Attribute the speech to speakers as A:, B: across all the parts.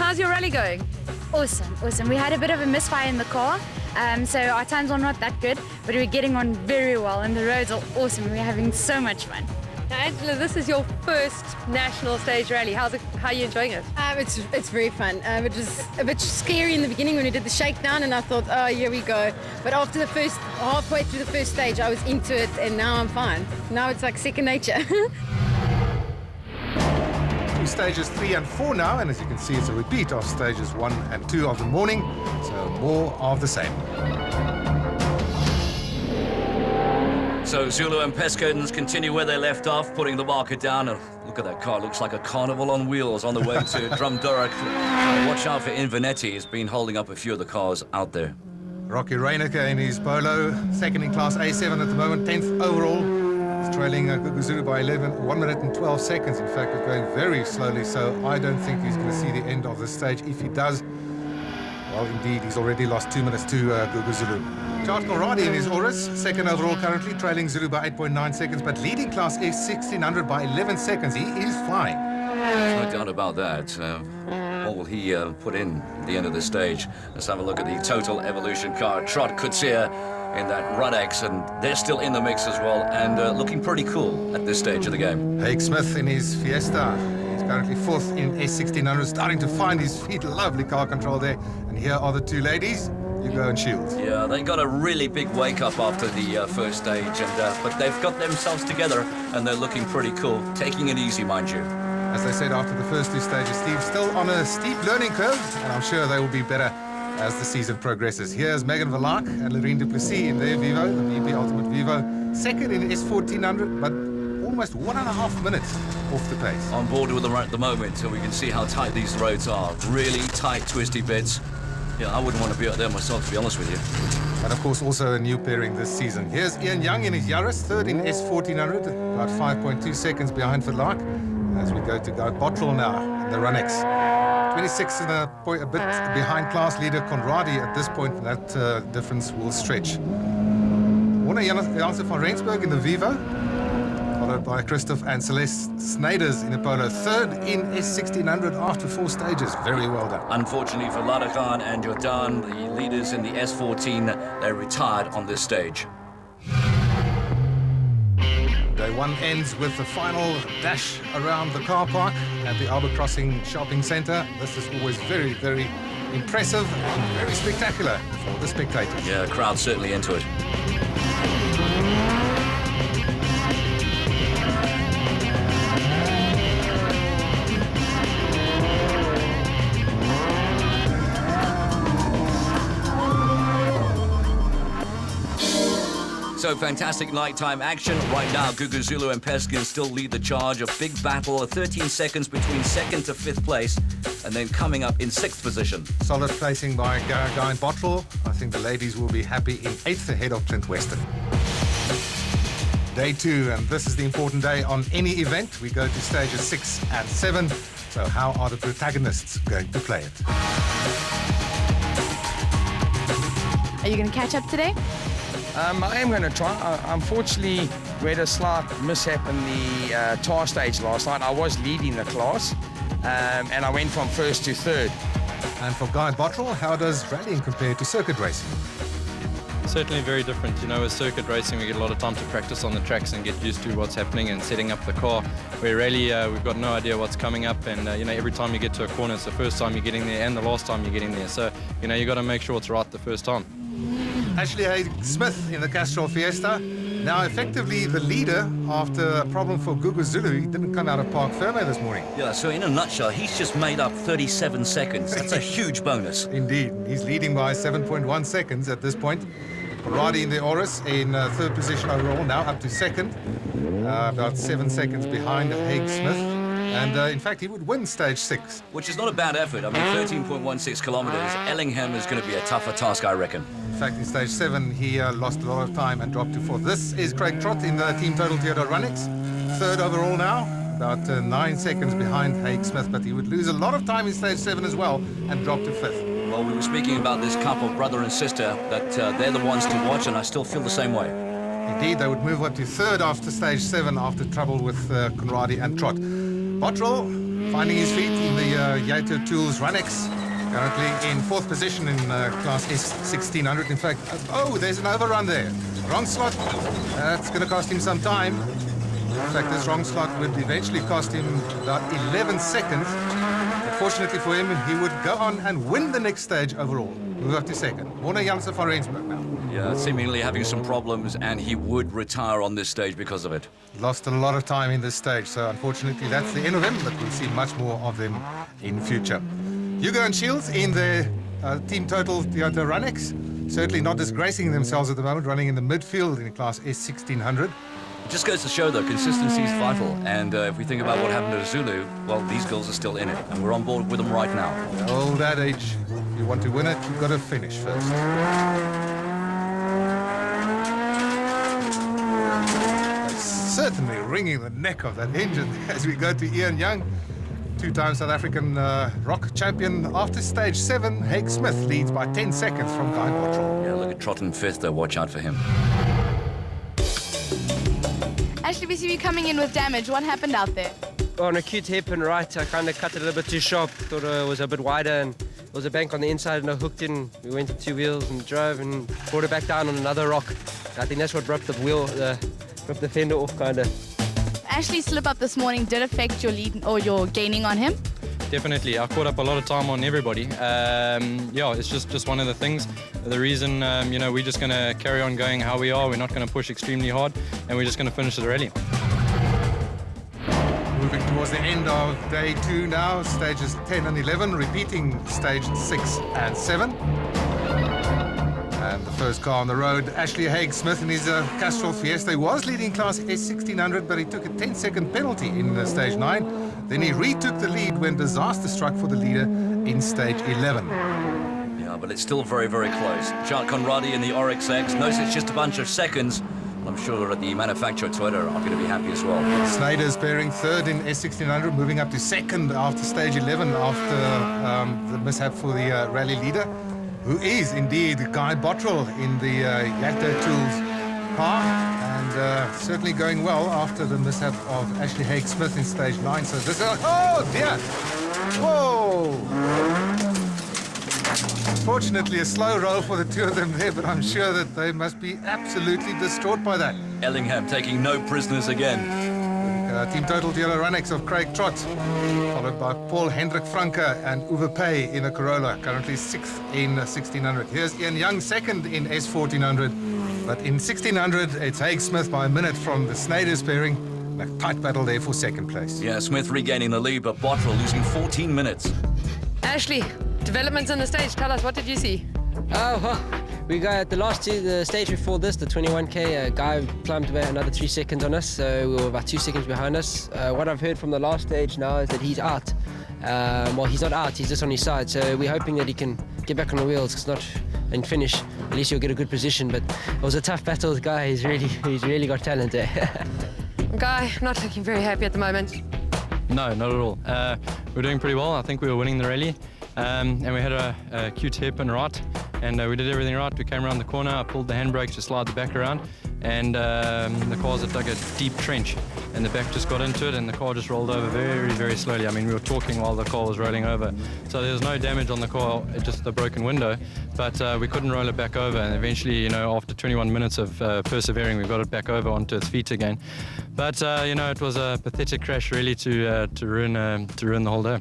A: how's your rally going?
B: Awesome, awesome. We had a bit of a misfire in the car, so our times are not that good, but we're getting on very well and the roads are awesome. We're having so much fun.
A: Now, Angela, this is your first national stage rally. How are you enjoying it?
C: It's very fun. It was a bit scary in the beginning when we did the shakedown, and I thought, oh, here we go. But after the first, halfway through the first stage, I was into it, and now I'm fine. Now it's like second nature.
D: Stages 3 and 4 now, and as you can see, it's a repeat of stages 1 and 2 of the morning, so more of the same.
E: So Zulu and Peskins continue where they left off, putting the marker down. And look at that car, looks like a carnival on wheels on the way to Drumduruk. Watch out for Invernetti, he's been holding up a few of the cars out there.
D: Rocky Reyneke in his Polo, second in Class A7 at the moment, 10th overall. He's trailing Gugu Zulu by 1 minute and 12 seconds. In fact, it's going very slowly, so I don't think he's going to see the end of the stage. If he does, well, indeed, he's already lost 2 minutes to Gugu Zulu. Charles Conradi in his Auris, second overall currently, trailing Zulu by 8.9 seconds, but leading Class S1600 by 11 seconds. He is flying.
E: No doubt about that. What will he put in at the end of the stage? Let's have a look at the Total Evolution car. Trot Kutsia in that Rudex, and they're still in the mix as well, and looking pretty cool at this stage of the game.
D: Haig Smith in his Fiesta. He's currently fourth in S1600, starting to find his feet. Lovely car control there. And here are the two ladies, Hugo and Shields.
E: Yeah, they got a really big wake-up after the first stage, and but they've got themselves together, and they're looking pretty cool, taking it easy, mind you.
D: As they said after the first two stages, Steve, still on a steep learning curve, and I'm sure they will be better as the season progresses. Here's Megan Verlaak and Lorraine Duplessis in their Vivo, the VP Ultimate Vivo. Second in S1400, but almost 1.5 minutes off the pace.
E: On board with them right at the moment, so we can see how tight these roads are. Really tight, twisty bits. Yeah, I wouldn't want to be out there myself, to be honest with you.
D: And of course, also a new pairing this season. Here's Ian Young in his Yaris, third in S1400, about 5.2 seconds behind Verlaak. As we go to Guy Bottrell now in the Runex. 26 and a bit behind class leader Conradi at this point. That difference will stretch. Warner Janssen van Rensburg in the Vivo, followed by Christoph and Celeste Snyders in the Polo. Third in S1600 after 4 stages. Very well done.
E: Unfortunately for Ladakhan and Jordan, the leaders in the S14, they retired on this stage.
D: Day 1 ends with the final dash around the car park at the Arbor Crossing Shopping Centre. This is always very, very impressive and very spectacular for the spectators.
E: Yeah, the crowd's certainly into it. So fantastic nighttime action. Right now, Gugu Zulu and Peskin still lead the charge. A big battle, 13 seconds between 2nd to 5th place, and then coming up in 6th position.
D: Solid placing by Guy Bottrell. I think the ladies will be happy in 8th ahead of Trent Western. Day 2, and this is the important day on any event. We go to stages 6 and 7. So how are the protagonists going to play it?
B: Are you going to catch up today?
F: I am going to try. Unfortunately, we had a slight mishap in the tar stage last night. I was leading the class, and I went from 1st to 3rd.
D: And for Guy Bottrell, how does rallying compare to circuit racing?
G: Certainly very different. You know, with circuit racing, we get a lot of time to practice on the tracks and get used to what's happening and setting up the car. Where really, we've got no idea what's coming up, and you know, every time you get to a corner, it's the first time you're getting there and the last time you're getting there. So, you know, you got to make sure it's right the first time.
D: Ashley Haig Smith in the Castrol Fiesta, now effectively the leader after a problem for Gugu Zulu. He didn't come out of Park Ferme this morning.
E: Yeah, so in a nutshell, he's just made up 37 seconds. That's a huge bonus.
D: Indeed. He's leading by 7.1 seconds at this point. Conradi in the Auris in 3rd position overall, now up to 2nd. About 7 seconds behind Haig Smith. And in fact, he would win stage 6.
E: Which is not a bad effort. I mean, 13.16 kilometers. Ellingham is going to be a tougher task, I reckon.
D: In fact, in stage 7, he lost a lot of time and dropped to 4th. This is Craig Trott in the Team Total Theodore Runnix. 3rd overall now, about 9 seconds behind Haig Smith, but he would lose a lot of time in stage 7 as well and drop to 5th.
E: Well, we were speaking about this couple, brother and sister, that they're the ones to watch, and I still feel the same way.
D: Indeed, they would move on to 3rd after stage 7 after trouble with Conradi and Trott. Bottrell finding his feet in the Yato Tools Runex. Currently in 4th position in class S1600. In fact, oh, there's an overrun there. Wrong slot. That's going to cost him some time. In fact, this wrong slot would eventually cost him about 11 seconds. But fortunately for him, he would go on and win the next stage overall. Move up to 2nd. Warner Janssen van Rensburg now.
E: Yeah, seemingly having some problems, and he would retire on this stage because of it.
D: Lost a lot of time in this stage, so unfortunately that's the end of him, but we'll see much more of them in future. Hugo and Shields in the Team Total Toyota Runex. Certainly not disgracing themselves at the moment, running in the midfield in class S1600.
E: It just goes to show, though, consistency is vital. And if we think about what happened to Zulu, well, these girls are still in it, and we're on board with them right now.
D: The old adage, if you want to win it, you've got to finish first. Certainly wringing the neck of that engine as we go to Ian Young. 2-time South African rock champion. After stage 7, Haig Smith leads by 10 seconds from Guy Bottrell.
E: Yeah, look at Trott in 5th, though. Watch out for him.
H: Ashley, we see you coming in with damage. What happened out there?
I: On a acute hairpin right, I kind of cut it a little bit too sharp. Thought it was a bit wider, and there was a bank on the inside, and I hooked in. We went to 2 wheels and drove and brought it back down on another rock. I think that's what broke the wheel, broke the fender off, kind of.
H: Ashley's slip up this morning did affect your lead or your gaining on him?
G: Definitely. I caught up a lot of time on everybody. Yeah, it's just one of the things. The reason, we're just going to carry on going how we are. We're not going to push extremely hard, and we're just going to finish the rally.
D: Moving towards the end of day 2 now, stages 10 and 11, repeating stage 6 and 7. And the first car on the road, Ashley Haig Smith in his Castrol Fiesta. He was leading class S1600, but he took a 10-second penalty in stage 9. Then he retook the lead when disaster struck for the leader in stage 11.
E: Yeah, but it's still very, very close. Chart Conradi in the Oryx X knows it's just a bunch of seconds. I'm sure the manufacturer Toyota are going to be happy as well.
D: Snyder's pairing 3rd in S1600, moving up to 2nd after stage 11 after the mishap for the rally leader, who is indeed Guy Bottrell in the Yato Tools car, and certainly going well after the mishap of Ashley Haig Smith in stage 9. So this, oh dear, whoa! Fortunately, a slow roll for the two of them there, but I'm sure that they must be absolutely distraught by that.
E: Ellingham taking no prisoners again.
D: Team Total Toyota Runex of Craig Trott, followed by Paul Hendrik Franke and Uwe Pay in a Corolla, currently 6th in 1600. Here's Ian Young, 2nd in S1400, but in 1600 it's Haig Smith by a minute from the Snyder's pairing. A tight battle there for 2nd place.
E: Yeah, Smith regaining the lead, but Bottrell losing 14 minutes.
A: Ashley, developments on the stage. Tell us, what did you see?
I: Oh, well, we got the stage before this, the 21K, guy climbed about another 3 seconds on us, so we were about 2 seconds behind us. What I've heard from the last stage now is that he's out. Well, he's not out, he's just on his side, so we're hoping that he can get back on the wheels and finish. At least he'll get a good position, but it was a tough battle. The guy, he's really got talent there.
A: Guy, not looking very happy at the moment.
G: No, not at all. We're doing pretty well. I think we were winning the rally. And we had a cute hairpin right, and we did everything right. We came around the corner, I pulled the handbrake to slide the back around, and the cars had dug a deep trench, and the back just got into it, and the car just rolled over very, very slowly. I mean, we were talking while the car was rolling over. So there was no damage on the car, just a broken window, but we couldn't roll it back over, and eventually, after 21 minutes of persevering, we got it back over onto its feet again. But, it was a pathetic crash, really, to ruin the whole day.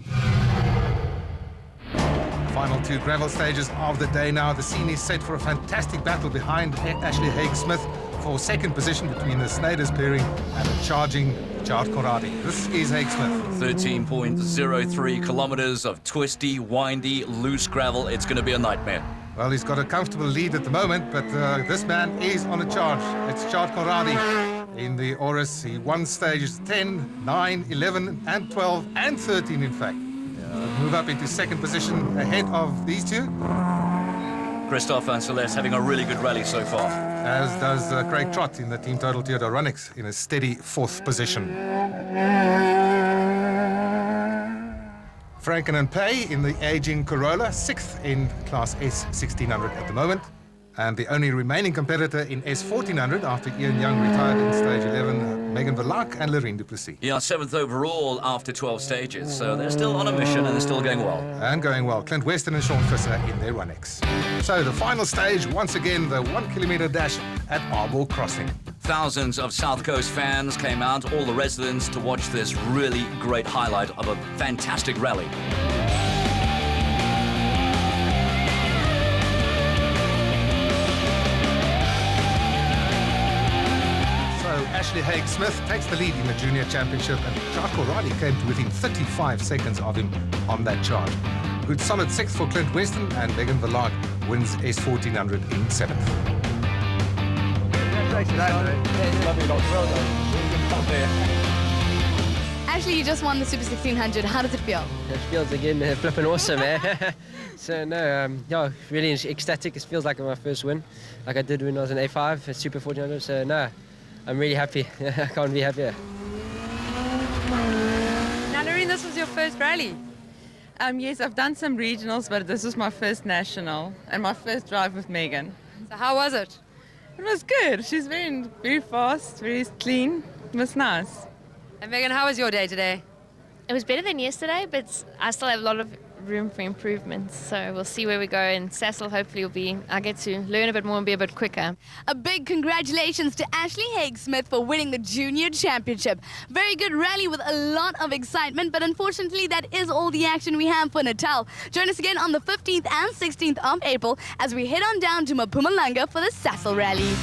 D: Final 2 gravel stages of the day now. The scene is set for a fantastic battle behind Ashley Haig Smith for 2nd position between the Snyder's pairing and the charging Chart Conradi. This is Haig Smith.
E: 13.03 kilometers of twisty, windy, loose gravel. It's going to be a nightmare.
D: Well, he's got a comfortable lead at the moment, but this man is on a charge. It's Chart Conradi in the Oris. He won stages 10, 9, 11, and 12, and 13, in fact. Move up into 2nd position ahead of these two.
E: Christophe and Celeste having a really good rally so far.
D: As does Craig Trott in the Team Total Toyota Runex in a steady 4th position. Franken and Pay in the aging Corolla, 6th in class S1600 at the moment. And the only remaining competitor in S1400 after Ian Young retired in stage 11, Megan Verlaque and Lorraine Duplessis.
E: Yeah, 7th overall after 12 stages, so they're still on a mission and they're still going well.
D: And going well, Clint Weston and Sean Fisher in their Runex. So the final stage, once again, the 1 kilometre dash at Arbor Crossing.
E: Thousands of South Coast fans came out, all the residents, to watch this really great highlight of a fantastic rally.
D: Ashley Haig-Smith takes the lead in the junior championship, and Jacques O'Reilly came to within 35 seconds of him on that chart. Good solid 6th for Clint Weston, and Megan Verlaque wins S1400 in 7th.
H: Ashley, you just won the Super 1600. How does it feel?
I: It feels again flipping awesome, eh? So no, yeah, really ecstatic. It feels like my first win, like I did when I was in A5 at Super 1400. So no, I'm really happy. I can't be happier.
A: Now, Lorraine, this was your first rally.
J: Yes, I've done some regionals, but this was my first national and my first drive with Megan.
A: So how was it?
J: It was good. She's very, very fast, very clean. It was nice.
A: And Megan, how was your day today?
K: It was better than yesterday, but I still have a lot of room for improvement. So we'll see where we go. And Cecil hopefully I get to learn a bit more and be a bit quicker.
H: A big congratulations to Ashley Haig-Smith for winning the junior championship. Very good rally with a lot of excitement, but unfortunately that is all the action we have for Natal. Join us again on the 15th and 16th of April as we head on down to Mpumalanga for the Cecil rally.